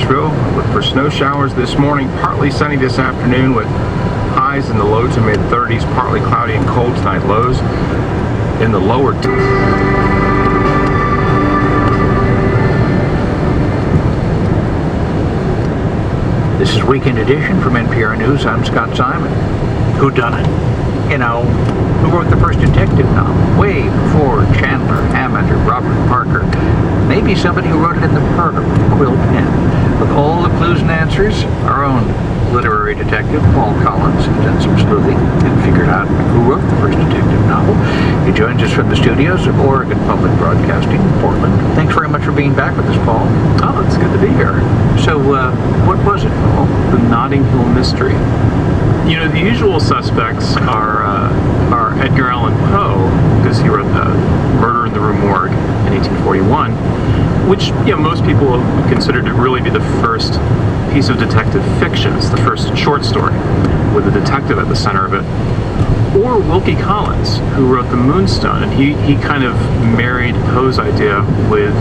Nashville. Look for snow showers this morning, partly sunny this afternoon with highs in the low to mid 30s, partly cloudy and cold tonight, lows in the lower This is Weekend Edition from NPR News. I'm Scott Simon. Who done it? You know, who wrote the first detective novel? Way before Chandler, Hammond, or Robert Parker. Maybe somebody who wrote it in the parlor with a quill pen. With all the clues and answers, our own literary detective, Paul Collins, has done some sleuthing and figured out who wrote the first detective novel. He joins us from the studios of Oregon Public Broadcasting in Portland. Thanks very much for being back with us, Paul. Oh, it's good to be here. So, what was it, Paul? The Notting Hill Mystery. You know, the usual suspects are Edgar Allan Poe, because he wrote the Murder in the Rue Morgue in 1841, which, you know, most people would consider to really be the first piece of detective fiction. It's the first short story with a detective at the center of it. Or Wilkie Collins, who wrote The Moonstone, and he kind of married Poe's idea with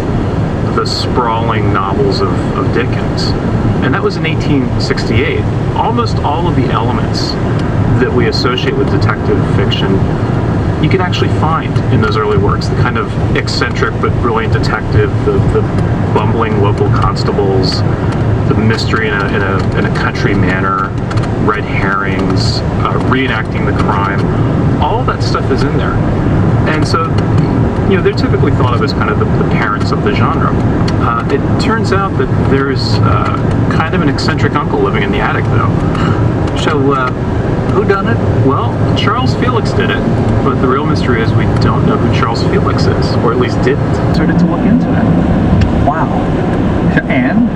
the sprawling novels of Dickens. And that was in 1868. Almost all of the elements that we associate with detective fiction you can actually find in those early works. The kind of eccentric but brilliant detective, the bumbling local constables, the mystery in a country manner, red herrings, reenacting the crime. All that stuff is in there. And so, you know, they're typically thought of as kind of the parents of the genre. It turns out that there's kind of an eccentric uncle living in the attic, though. So, who done it? Well, Charles Felix did it, but the real mystery is we don't know who Charles Felix is, or at least didn't. Started to look into it. Wow. And?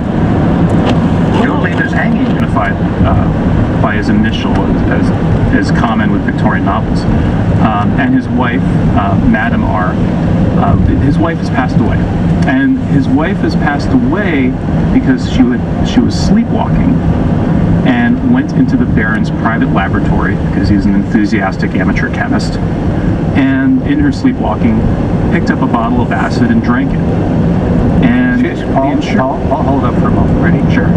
Don't leave us hanging. Identified by his initial, as common with Victorian novels. And his wife, Madame R., his wife has passed away. And his wife has passed away because she was sleepwalking and went into the Baron's private laboratory because he's an enthusiastic amateur chemist. And in her sleepwalking, picked up a bottle of acid and drank it. And Paul, hold up for a moment. Ready? Sure.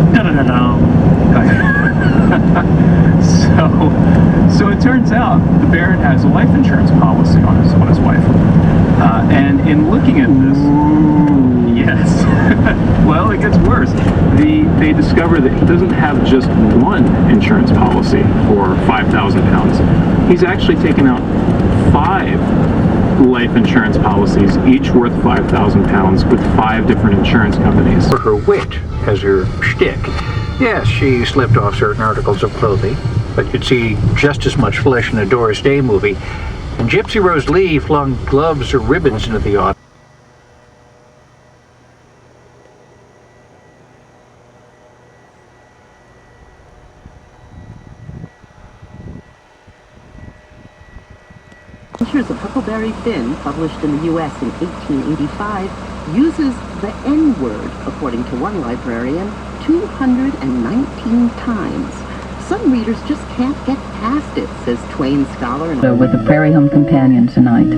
So it turns out the Baron has a life insurance policy on his wife. And in looking at this, yes. Well, it gets worse. They discover that he doesn't have just one insurance policy for £5,000. He's actually taken out 5 life insurance policies, each worth £5,000, with 5 different insurance companies. For her wit as her shtick. Yes, she slipped off certain articles of clothing, but you'd see just as much flesh in a Doris Day movie. And Gypsy Rose Lee flung gloves or ribbons into the audience. Adventures of Huckleberry Finn, published in the U.S. in 1885, uses the N-word, according to one librarian, 219 times. Some readers just can't get past it, says Twain scholar. With the Prairie Home Companion tonight.